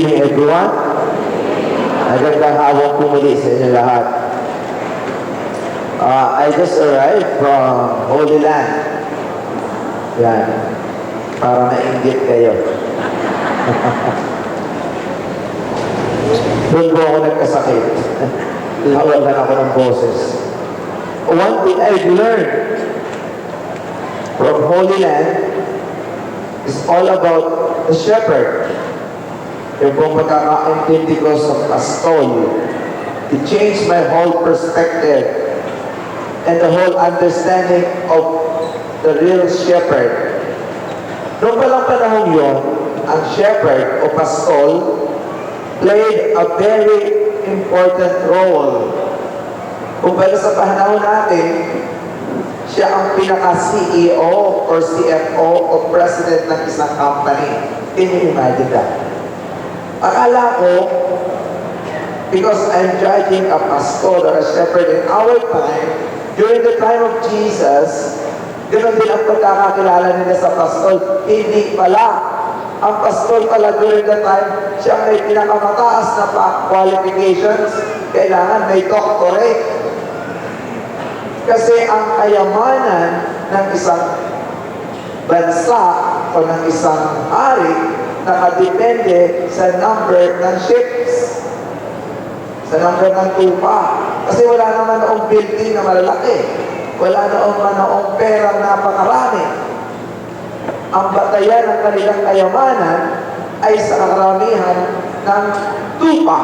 evening, everyone. Magandang hapon po muli sa inyo lahat. I just arrived from Holy Land. Yan. Para ma-inggit kayo. Doon po ako nagkasakit. Nawalan ako ng boses. One thing I've learned from Holy Land is all about the shepherd. Yung pong pagkakaintindi ko sa pastol, it changed my whole perspective and the whole understanding of the real shepherd. Noong palang panahon yun, ang shepherd o pastol played a very important role. Kung baga sa panahon natin, siya ang pinaka-CEO or CFO o president ng isang company. Can you imagine that? Akala ko, because I'm judging a pastor or a shepherd in our time, during the time of Jesus, ganoon din ang pagkakakilala nila sa pastor. Hindi pala. Ang pastor pala during the time, siya may pinakamataas na qualifications. Kailangan may doctorate. Kasi ang kayamanan ng isang bansa o ng isang hari nakadepende sa number ng ships, sa number ng tupa. Kasi wala naman noong building na malalaki. Wala noong perang napakarami. Ang batayan ng kanilang kayamanan ay sa karamihan ng tupa.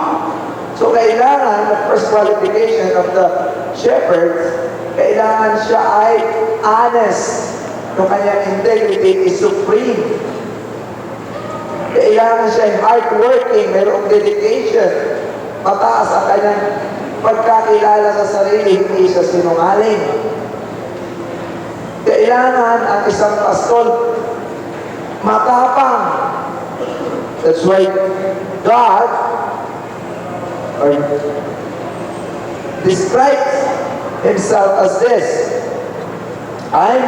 So kailangan, the first qualification of the shepherds, kailangan siya ay honest. Yung kanyang integrity is supreme. Kailangan siya ay hardworking, mayroong dedication. Mataas ang kanyang pagkakilala sa sarili, hindi siya sinungaling. Kailangan ang isang pastol matapang. That's why God describes Himself as this. I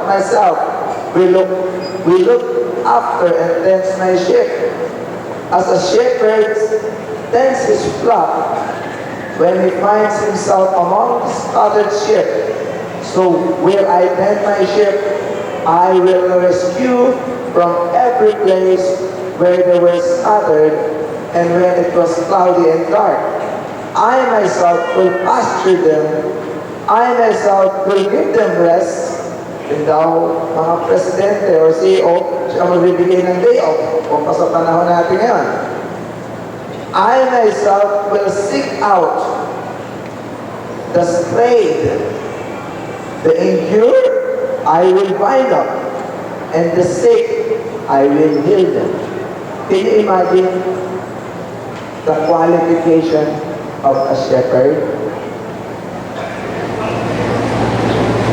myself will look after and tends my sheep. As a shepherd tends his flock when he finds himself among scattered sheep, so will I tend my sheep. I will rescue from every place where they were scattered and when it was cloudy and dark. I myself will pasture them. I myself will give them rest. And daw, mga presidente or CEO, siya magbibigay ng day off kung pa sa panahon natin ngayon. I myself will seek out the strayed, the impure, I will bind up, and the sick, I will heal them. Can you imagine the qualification of a shepherd?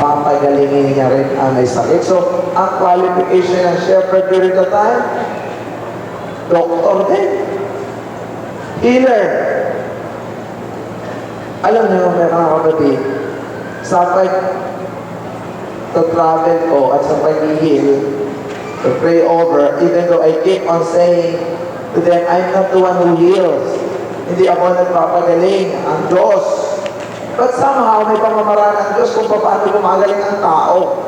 Papagalingin niya rin ang may sakit. So, ang qualification ng shepherd during the time, doctor din. Healer. Alam niyo, meron ako natin, sa pag-travel ko at sa pag-heal, to pray over, even though I keep on saying to them, I'm not the one who heals. Hindi ako nagpapagaling. Ang Diyos. But somehow, may pamamaraan ng Diyos kung paano gumagaling ang tao.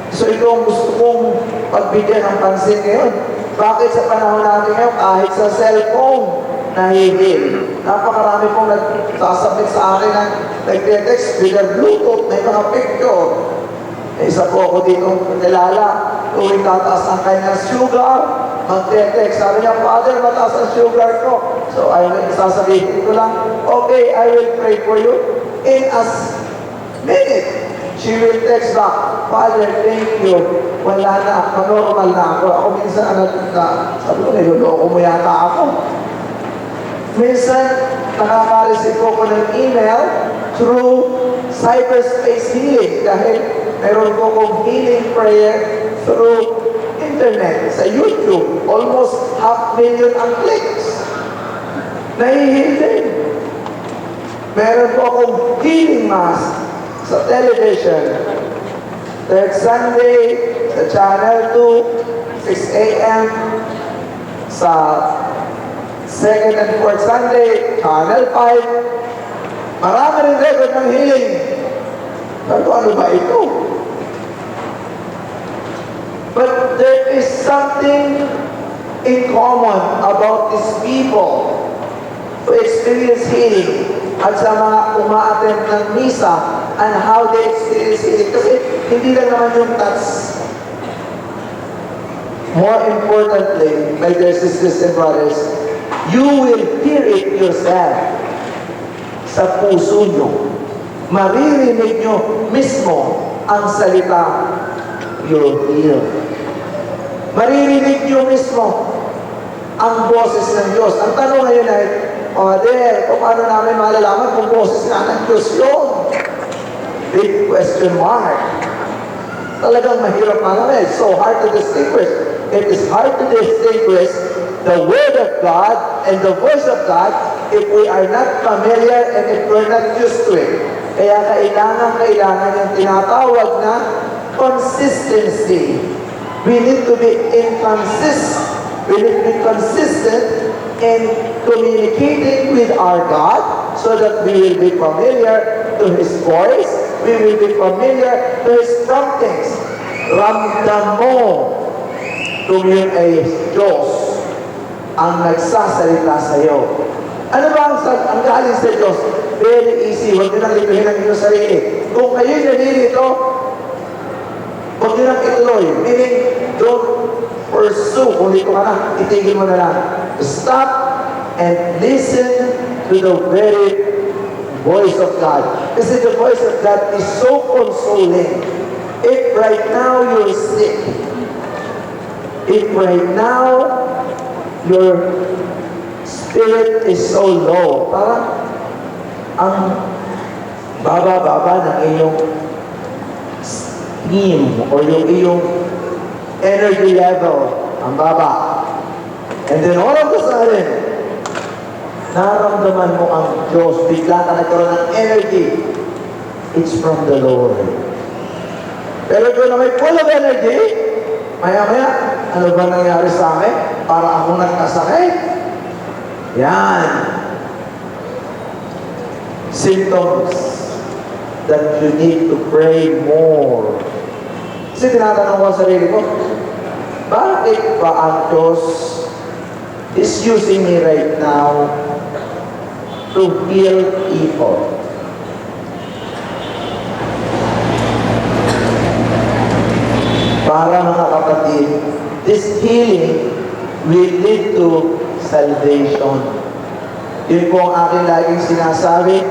So ito ang gusto kong pagbigyan ng pansin ngayon. Bakit sa panahon natin ngayon, kahit sa cellphone, nahihil. Napakarami pong nagsasabit sa akin na nag-text with a Bluetooth, may mga picture. Isa po ako dito kilala, tuwing tataas ang kanyang sugar, mag-text. Sabi niya, Father, mataas ang sugar ko. So, sasabihin ko lang, okay, I will pray for you. In a minute, she will text back, Father, thank you. Wala na, normal na ako. Ako minsan, sabi ko, niloloko mo yata ako. Minsan, nakaka-receive ko ng email through cyberspace healing dahil meron ko kong healing prayer through internet, sa YouTube. Almost 500,000 ang clicks. Nahihil din. Meron po akong healing mass sa television. Third Sunday, sa Channel 2, 6 a.m. sa second and fourth Sunday, Channel 5, marami rin record ng healing. Pero ano ba ito? But there is something in common about these people who experience healing at sa mga uma-attend ng misa and how they experience healing. Kasi hindi lang naman yung touch. More importantly, my dear sisters and brothers, you will hear it yourself sa puso nyo. Maririnig nyo mismo ang salita, you're healed. Maririnig nyo mismo ang boses ng Diyos. Ang tanong ngayon ay, Father, paano namin malalaman kung boses nga ng Diyos yun? Big question mark. Talagang mahirap malaman. It's so hard to distinguish. It is hard to distinguish the Word of God and the voice of God if we are not familiar and if we're not used to it. Kaya kailangan yung tinatawag na consistency. We need to be We need to be consistent in communicating with our God so that we will be familiar to His voice. We will be familiar to His promptings. Ramdam mo kung yun ay Diyos ang nagsasalita sa iyo. Ano ba ang galing sa Diyos? Very easy. Huwag nyo nang lituhin ang inyong sarili. Kung kayo'y nalilito, huwag nyo nang ituloy. Meaning, don't pursue. Kung dito ka na, itigil mo na lang. Stop and listen to the very voice of God. Kasi the voice of God is so consoling. If right now you're sick, if right now your spirit is so low, parang ang baba-baba ng iyong steam or yung iyong energy level, ang baba. And then all of a sudden, naramdaman mo ang Diyos, bigla ka nagkaroon ng energy. It's from the Lord. Pero kung na may full of energy, maya-maya, ano ba nangyari sa akin? Para ako nagkasakit? Yan. Symptoms that you need to pray more. Kasi tinatanong ko sa sarili ko, bakit ba ang Diyos is using me right now to heal people? Para mga kapatid, this healing will lead to salvation. Yun po ang aking laging sinasabi,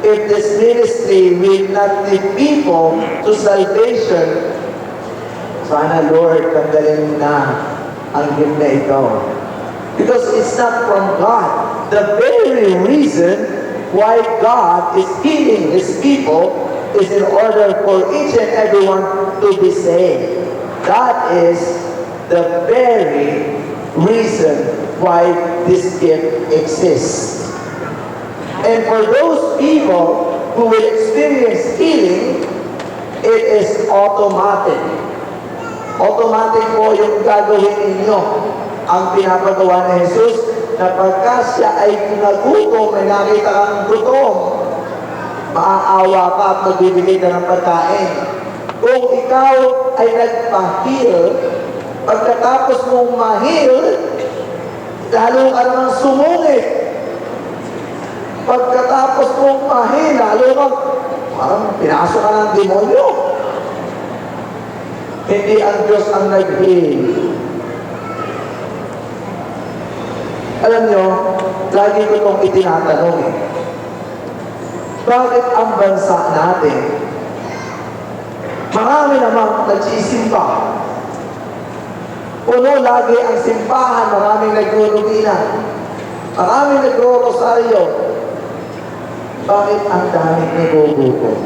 if this ministry will not lead people to salvation, sana Lord, tanggalin na ang gift na ito. Because it's not from God. The very reason why God is healing His people is in order for each and everyone to be saved. That is the very reason why this gift exists. And for those people who will experience healing, it is automatic. Automatic po yung gagawin ninyo. Ang pinapagawa ni Jesus, na pagka siya ay nagutom, may nakita kang gutom, maaawa ka at magbibigay ka ng pagkain. Kung ikaw ay nagpa-heal, pagkatapos mong ma-heal, lalo ka naman sumungit. Pagkatapos mong ma-heal, lalo kang parang pinasok ka ng demonyo. Hindi ang Diyos ang nag-heal. Alam nyo, lagi ko itong itinatanong eh. Bakit ang bansa natin, marami namang nagsisimba. Puno lagi ang simbahan, maraming naglulubina. Maraming nagro-rosaryo. Bakit ang daming nagugutom?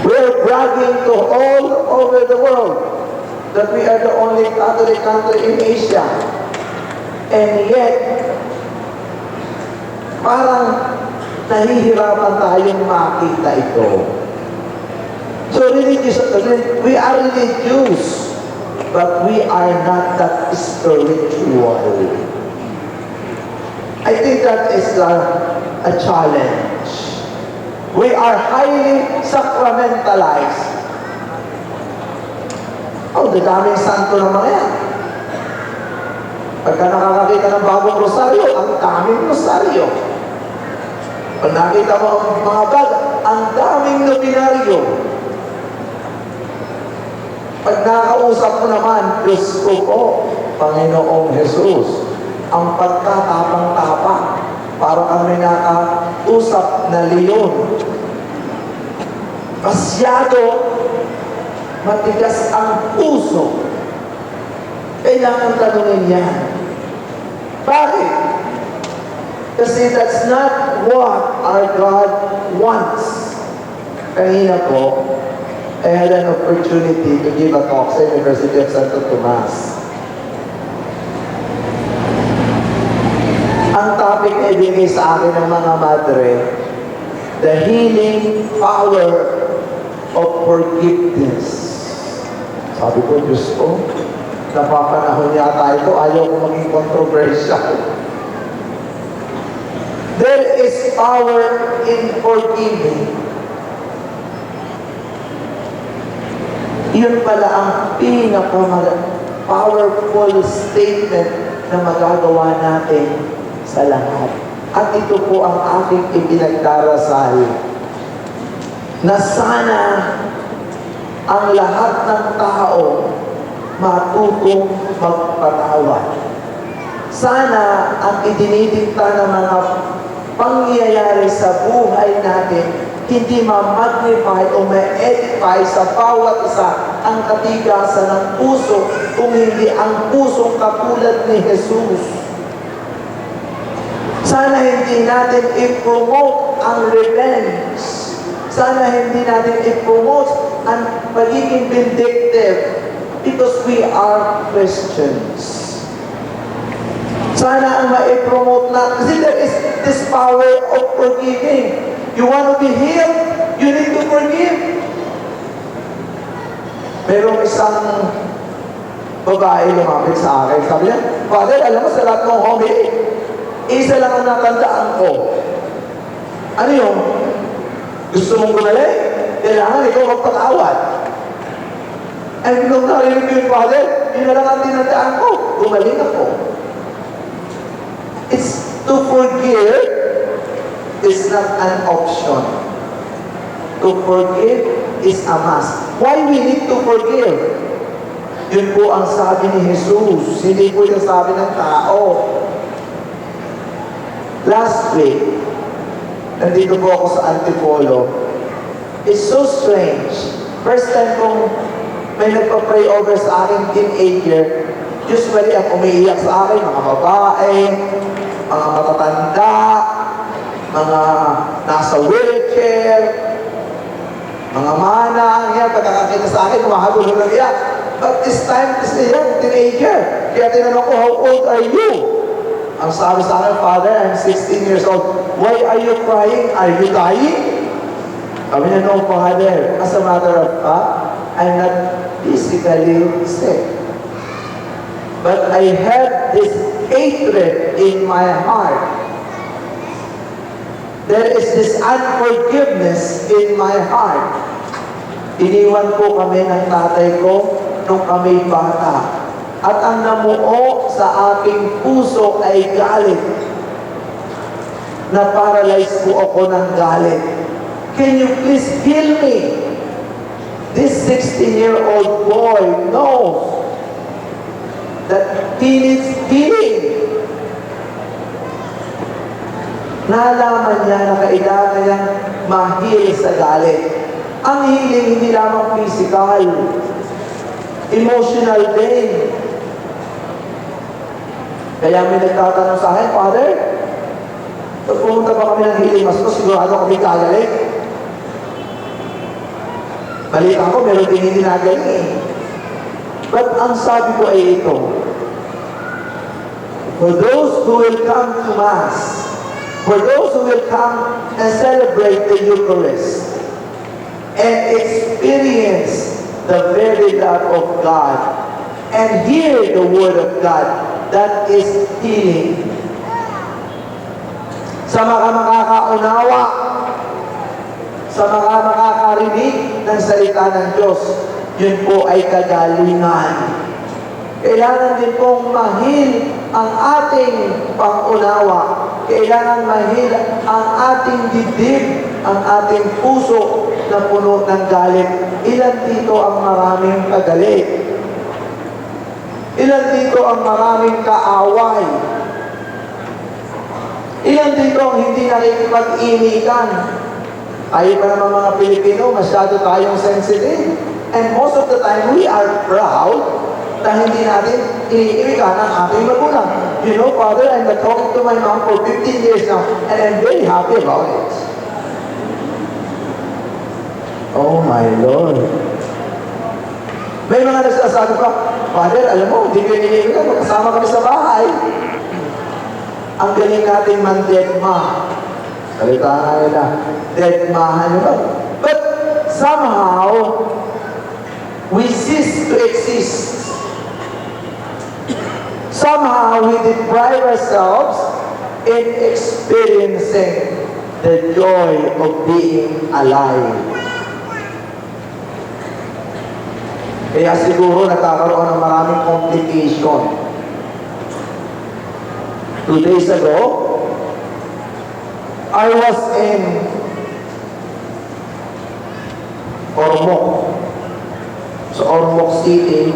We're bragging to all over the world that we are the only Catholic country in Asia. And yet, parang nahihirapan tayong makita ito. So we are religious. but we are not that spiritual. I think that is a challenge. We are highly sacramentalized. Oh, daming santo ng mga yan. Pagka nakakakita ng bagong rosaryo, ang daming rosaryo. Pag nakita mo ang mga bag, ang daming nominaryo. Pag nakausap mo naman, Diyos ko po, Panginoong Jesus, ang pagkatapang-tapang, para kami nakausap na leon. Masyado matigas ang puso. Kailangan tanungin yan. Bakit? Kasi that's not what our God wants. Kanina po, I had an opportunity to give a talk sa University of Santo Tomas. Ang topic na ibigay sa akin ng mga madre, the healing power of forgiveness. Sabi ko, Diyos ko, napapanahon yata ito, ayaw ko maging controversial. There is power in forgiving. Yun pala ang pinaka-powerful statement na magagawa natin sa lahat. At ito po ang aking ipinagdarasal na sana ang lahat ng tao matutong magpatawad. Sana ang idinidikta ng mga pangyayari sa buhay natin hindi ma-magnify o ma-edify sa bawat isa ang katigasan ng puso kung hindi ang pusong katulad ni Jesus. Sana hindi natin i-promote ang revenge. Sana hindi natin i-promote ang pagiging vindictive because we are Christians. Sana ang ma-promote na, kasi there is this power of forgiving. You want to be healed, you need to forgive. Merong isang babae lumapit sa akin. Sabi niya, Father, alam mo sa lahat ng homily, isa lang ang natandaan ko. Ano yun? Gusto mong gumaling? Kailangan ikaw magpatawad. And nung narinig ko yung Father, yun na lang ang tinandaan ko. Gumaling ako. It's to forgive is not an option. To forgive is a must. Why we need to forgive? Yun po ang sabi ni Jesus. Hindi po yung sabi ng tao. Last week, nandito po ako sa Antipolo. It's so strange. First time kong may nagpa-pray over sa akin teenager. Usually, ang umiiyak sa akin, mga babae, mga matatanda, mga nasa wheelchair, mga manang, yan, pagkakakita sa akin, mahabol na iyak. But this time, this is a young teenager. Kaya tinanong ko, how old are you? Ang sabi sa akin, Father, I'm 16 years old. Why are you crying? Are you dying? Sabi niya, no, Father. As a matter of fact, I'm not physically sick. But I have this hatred in my heart. There is this unforgiveness in my heart. Iniwan po kami ng tatay ko nung kami bata. At ang namuo sa aking puso ay galit. Na-paralyze po ako ng galit. Can you please heal me? This 16-year-old boy knows that he needs healing. Nalaman niya na kailangan niyang ma-heal sa galit. Ang healing hindi lamang physical, emotional din. Kaya may nagtatanong sa akin, Father, pag pumunta ba kami ng healing mas ko, sigurado kami kagaling. Balita ko, meron din hindi nagaling eh. But ang sabi ko ay ito, for those who will come to Mass, for those who will come and celebrate the Eucharist and experience the very love of God, and hear the word of God. That is healing. Sa mga makakaunawa, sa mga makakarinig ng salita ng Diyos, yun po ay kagalingan. Kailangan din pong mahil ang ating pangunawa. Kailangan mahil ang ating dibdib, ang ating puso na puno ng galit. Ilan dito ang maraming kagalit? Ilan dito ang maraming kaaway? Ilan dito ang hindi nakikipag-initan? Tayo pa naman mga Pilipino, masyado tayong sensitive. And most of the time, we are proud na hindi natin iniiwikan ang ating magulang. You know, Father, I'm not talking to my mom for 15 years now, and I'm very happy about it. Oh my Lord. May mga nagsasabi pa, Father, alam mo, hindi ko iniiwikan, magkasama kami sa bahay. Ang galing natin man-deadma. Salita nga nila, deadmahan nyo. But somehow, we cease to exist. Somehow, we deprive ourselves in experiencing the joy of being alive. Kaya siguro nagkakaroon ng maraming complication. 2 days ago, I was in Ormoc. Sa Ormoc City,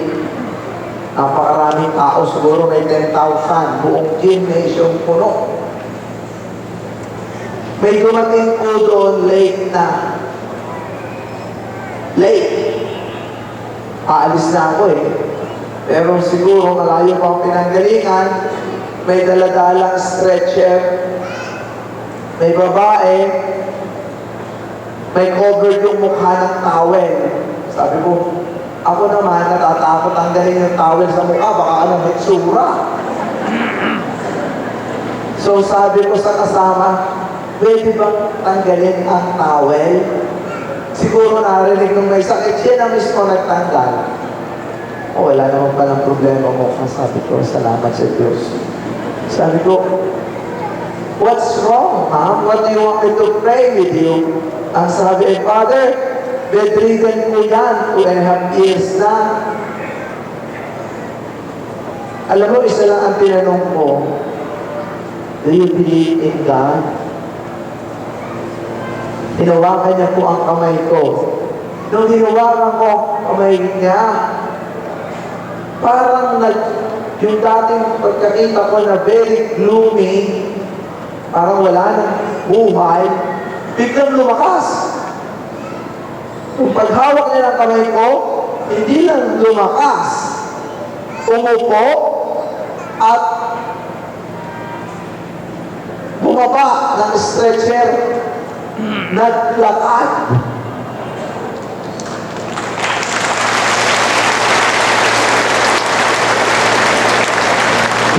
napakaraming tao, siguro may 10,000, buong gymnasium puno. May dumating po doon late na. Late. Aalis na ako eh. Pero siguro malayo pa ang pinanggalingan, may daladalang stretcher, may babae, may covered yung mukha ng towel. Sabi ko, ako naman, natatakot tanggalin yung towel sa mukha, baka anong hitsura. So sabi ko sa kasama, pwede bang tanggalin ang towel? Siguro narinig nung may sakit, siya na mismo nagtanggal. O wala naman palang problema mo. Sabi ko, salamat sa Diyos. Sabi ko, what's wrong, ma'am? What do you want me to pray with you? Ang sabi, Father, bedridden ko yan 2.5 years na. Alam mo, isa lang ang tinanong ko, do you believe in God? Hinawakan niya po ang kamay ko. Nung hinawakan ko ang kamay niya, parang yung dating pagkakita ko na very gloomy, parang wala nang buhay, biglang lumakas. Yung paghawak niya ng kamay ko, hindi lang lumakas, umupo at bumaba ng stretcher, naglakad.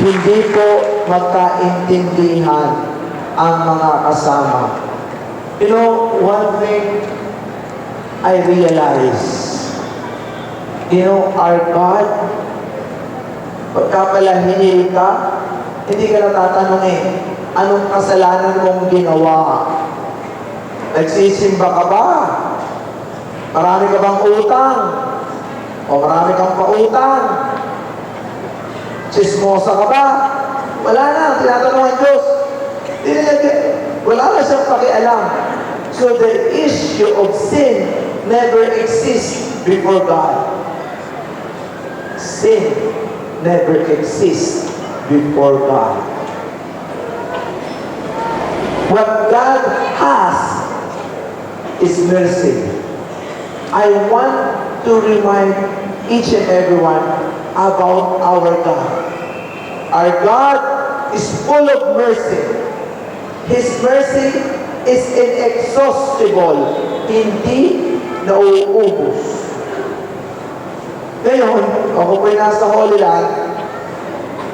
Hindi po magkaintindihan ang mga kasama. You know, one thing I realize, you know, our God, pagka pala hinil ka, hindi ka natatanungin, anong kasalanan mong ginawa? Nagsisimba ka ba? Marami ka bang utang? O marami kang pautang? Chismosa ka ba? Wala na, tinatanong ang Diyos. Wala na siyang pakialam. So the issue of sin never exists before God. Sin never exists before God. What God has is mercy. I want to remind each and everyone about our God. Our God is full of mercy. His mercy is inexhaustible, hindi nauubos. Ngayon, ako po'y nasa Holy Land,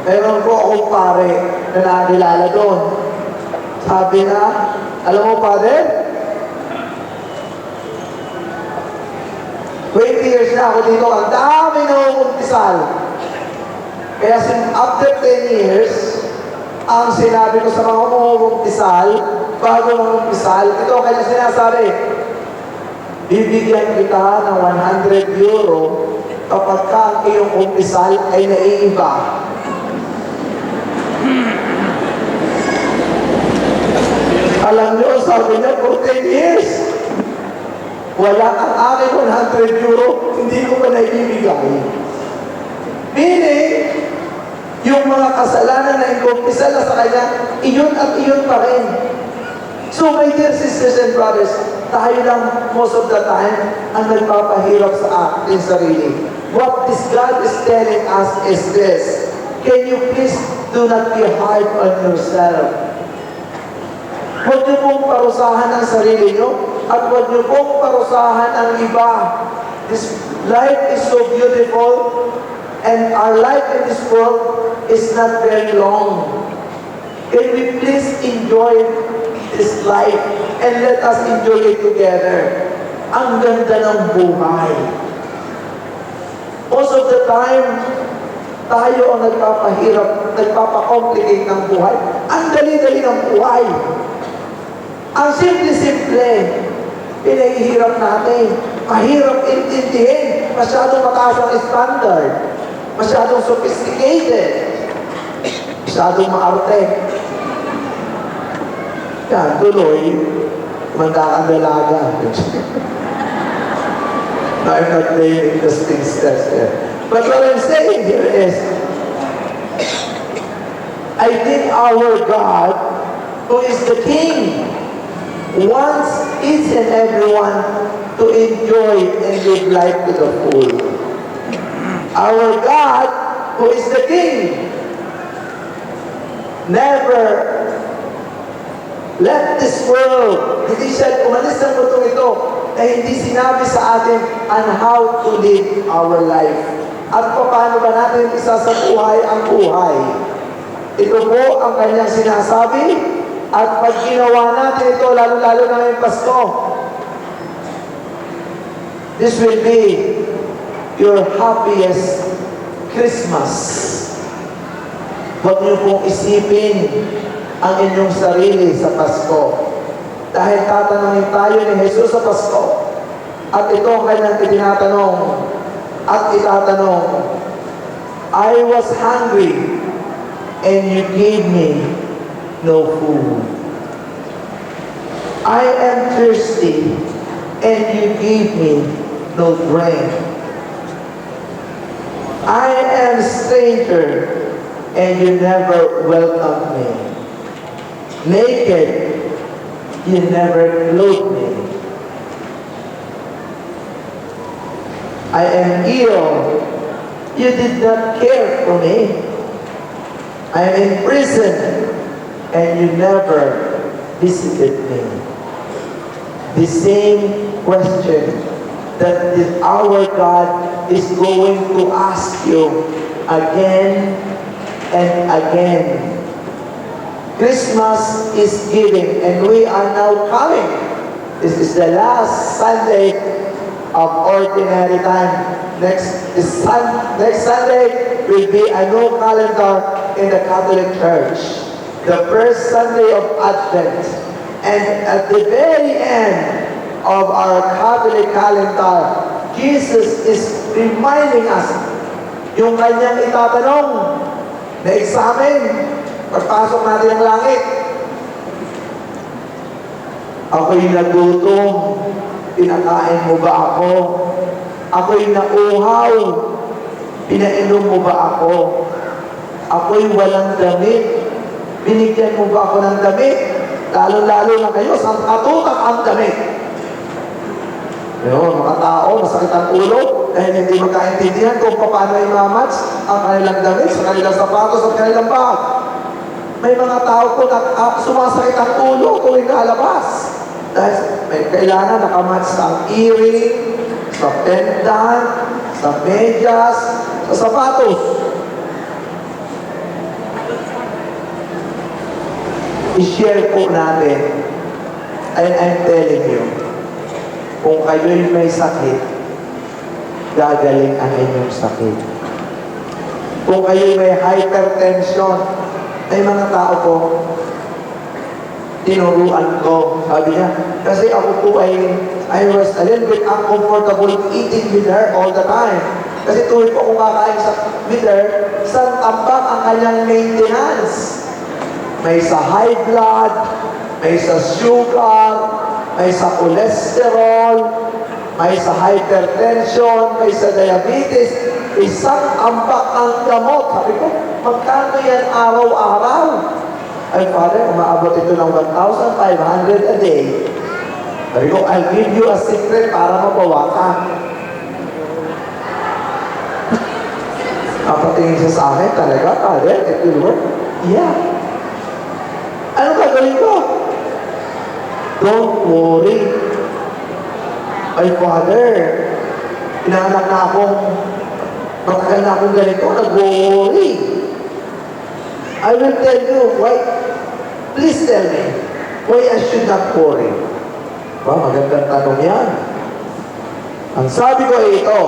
meron po akong pare na nakilala doon. Sabi na, alam mo, Father, 20 years na ako dito, ang dami na umumpisal. Kaya after 10 years, ang sinabi ko sa mga umumpisal, bago umumpisal, ito ang kanyang sinasabi, bibigyan kita ng 100 euro kapag ka ang iyong umpisal ay naiiba. Alam niyo, sabi niya, for 10 years, wala ang aking 100 euro, hindi ko pa naibibigay. Meaning, yung mga kasalanan na inkumpisal na sa kanya, iyon at iyon pa rin. So, my dear sisters and brothers, tayo lang most of the time ang nagpapahirap sa ating sarili. What this God is telling us is this: can you please do not be hard on yourself? Huwag niyo pong parusahan ang sarili niyo at huwag niyo pong parusahan ang iba. This life is so beautiful and our life in this world is not very long. Can we please enjoy this life and let us enjoy it together? Ang ganda ng buhay. Most of the time, tayo ang nagpapahirap, nagpapakomplicate ng buhay. Ang dali-dali ng buhay. Ang simple-simple, pinahihirap natin. Mahirap intindihin. Masyadong mataas ang standard. Masyadong sophisticated. Masyadong maarte. Yan, tuloy, manda kang dalaga. I'm not laying interesting steps there. But what I'm saying here is, I think our God, who is the King, wants each and everyone to enjoy and live life to the full. Our God, who is the King, never let this world, hindi siya umalis ng mundong ito, na hindi sinabi sa atin on how to live our life. At paano ba natin isasabuhay ang buhay? Ito po ang kanyang sinasabi. At pag ginawa natin ito, lalo-lalo na ngayong Pasko, this will be your happiest Christmas. Huwag niyo pong isipin ang inyong sarili sa Pasko. Dahil tatanungin tayo ni Jesus sa Pasko. At ito ang kanyang itinatanong at itatanong, I was hungry and you gave me no food. I am thirsty and you gave me no drink. I am stranger and you never welcomed me. Naked, you never clothed me. I am ill, you did not care for me. I am in prison, and you never visited me. The same question that our God is going to ask you again and again. Christmas is giving, and we are now coming. This is the last Sunday of ordinary time. Next Sunday will be a new calendar in the Catholic Church. The first Sunday of Advent. And at the very end of our Catholic calendar, Jesus is reminding us yung kanyang itatanong na examen pagpasok natin ng langit. Ako'y nagutom, pinakain mo ba ako? Ako'y nauhaw, pinainom mo ba ako? Ako'y walang damit, binigyan mo ba ako ng damit? Lalo-lalo na kayo, sa katutak ang damit. Yun, mga tao, masakit ang ulo dahil hindi magkaintindihan kung paano i-match ang kanilang damit sa kanilang sapatos at kanilang bag. May mga tao po na sumasakit ang ulo tuwing lalabas. Dahil may kailangan nakamatch ang earring, sa pendant, sa medyas, sa sapatos. I-share po natin, and I'm telling you, kung kayo'y may sakit, gagaling ang inyong sakit. Kung kayo may hypertension, may mga tao po, tinuruan ko, sabi niya, kasi ako po I was a little bit uncomfortable eating with her all the time. Kasi tuwid po kumakain with her, isang tambak ang kanyang maintenance. May sa high blood, may sa sugar, may sa cholesterol, may sa hypertension, may sa diabetes. Isang ambak ang gamot. Sabi ko, magkano yan araw-araw? Ay, Father, umaabot ito ng 1,500 a day. Sabi ko, I'll give you a secret para mabawakan. Napatingin siya sa akin, talaga, Father, it will work? Yeah. Ano gagawin ko? Don't worry. Ay, Father, inaanak na akong, matagal na akong ganito, nag-worry. I will tell you why. Please tell me why I should not worry. Ba, magandang tanong yan. Ang sabi ko ay ito,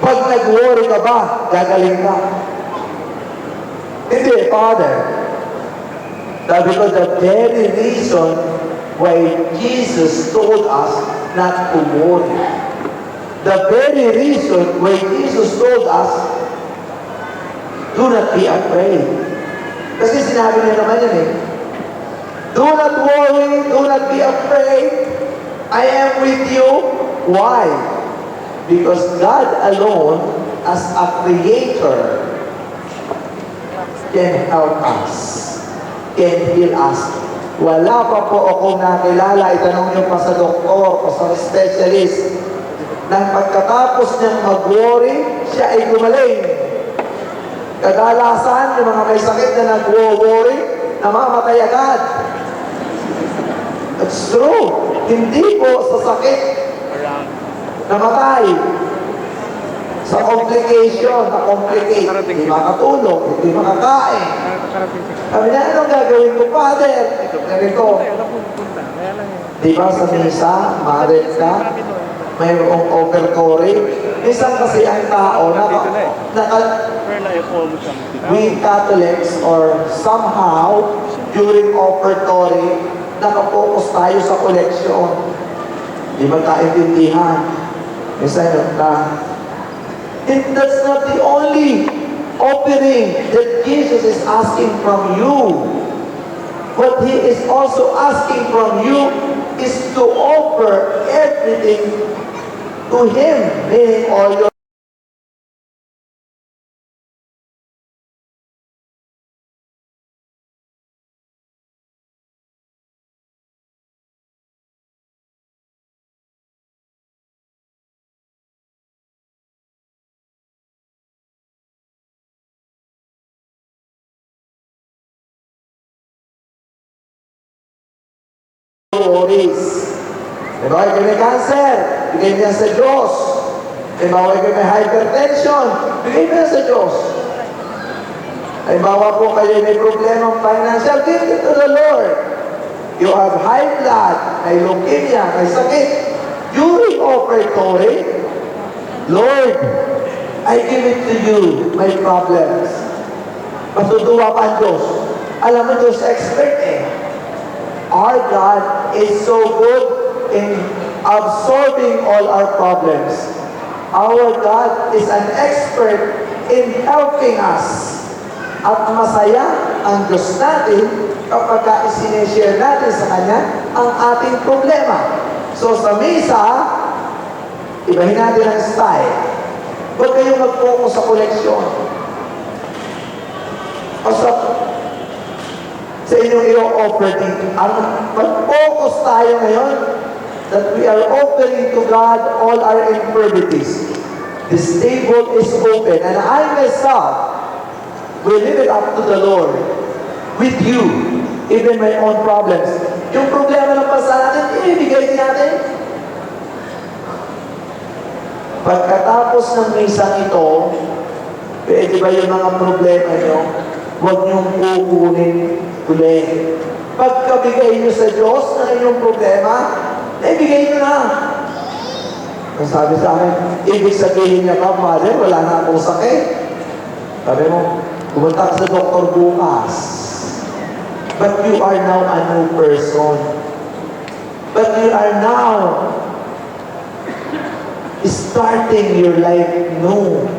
pag nag-worry ka ba, gagaling ka? Hindi, Father. Sabi ko, the very reason why Jesus told us not to worry. The very reason why Jesus told us, do not be afraid. Kasi sinabi niya naman yan eh. Do not worry, do not be afraid. I am with you. Why? Because God alone, as a creator, can help us, can heal us. Wala pa po akong nakilala, itanong niyo pa sa doktor o sa specialist, nang pagkatapos niyang mag-worry, siya ay gumaling. Kadalasan, yung mga may sakit na nag-worry, namamatay agad. It's true. Hindi po sa sakit namatay. Sa complication, na-complicate. Hindi makatulog, hindi makakain. Sabi niya, anong gagawin ko, Father? Ganito. Di ba sa misa, marit ka, mayroong offertory. Minsan kasi ang tao, we Catholics, or somehow, during offertory, nakapokus tayo sa collection. Di magkaintindihan. Minsan yun na, and that's not the only offering that Jesus is asking from you. What He is also asking from you is to offer everything to Him, meaning all your worries. Diba, kayo may cancer, bigay niya sa Diyos. Diba, kayo may hypertension, bigay niya sa Diyos. Diba, po kayo may problema financial, give it to the Lord. You have high blood, may leukemia, may sakit. During offertory, Lord, I give it to you, my problems. Matutuwa pa ang Diyos. Alam mo, Diyos expert eh. Our God is so good in absorbing all our problems. Our God is an expert in helping us. At masaya ang Diyos natin kapag isinishare natin sa Kanya ang ating problema. So sa misa, ibahin natin ang style. Huwag kayong mag-focus sa koleksyon. O sa inyong i-offer dito. Mag-focus tayo ngayon that we are offering to God all our infirmities. This table is open and I myself will leave it up to the Lord with you, even my own problems. Yung problema ng bansa natin, ibigay din natin. Pagkatapos ng misang ito, pwede ba yung mga problema nyo, huwag niyong kukunin uli. Pagkabigay niyo sa Diyos ng inyong problema, ibigay niyo na. Kung sabi sa akin, ibig sabihin niya ba, Father, wala na akong sakit. Sabi mo, pumunta ka sa doktor bukas. But you are now a new person. But you are now starting your life new.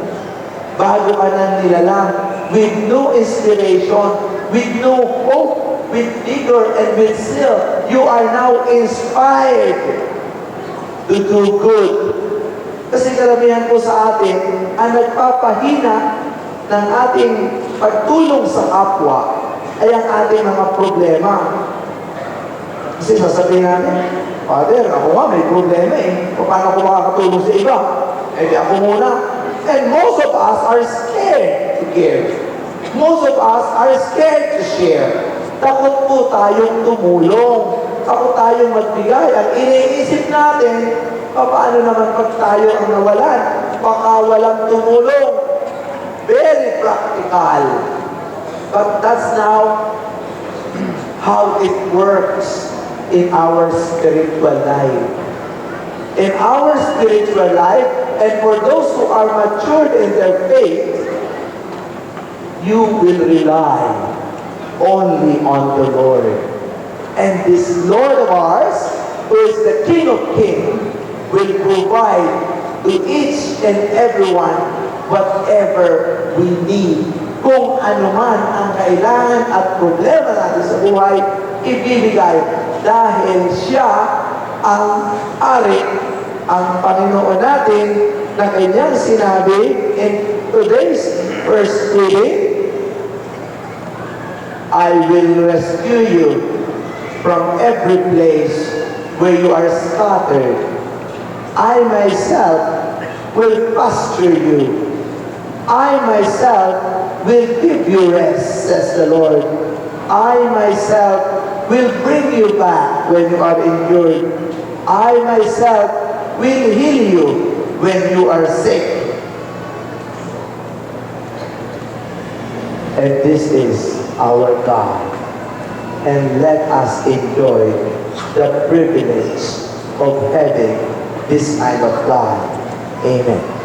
Bago ka nang nilalang, with new inspiration, with new hope, with vigor, and with zeal. You are now inspired to do good. Kasi karamihan po sa atin, ang nagpapahina ng ating pagtulong sa kapwa ay ang ating mga problema. Kasi sasabihin natin, Father, ako nga may problema eh. Paano ako makakatulong sa iba? Eh di ako muna. And most of us are scared to give. Most of us are scared to share. Takot po tayong tumulong. Takot tayong magbigay. Ang iniisip natin, paano naman pag tayo ang nawalan? Baka walang tumulong. Very practical. But that's now how it works in our spiritual life. In our spiritual life, and for those who are matured in their faith, you will rely only on the Lord. And this Lord of ours, who is the King of Kings, will provide to each and everyone whatever we need. Kung ano man ang kailangan at problema natin sa buhay, ibibigay dahil siya ang ari, ang Panginoon natin na kanyang sinabi in today's first reading, I will rescue you from every place where you are scattered. I myself will pasture you. I myself will give you rest, says the Lord. I myself will bring you back when you are injured. I myself will heal you when you are sick. And this is our God. And let us enjoy the privilege of having this kind of God. Amen.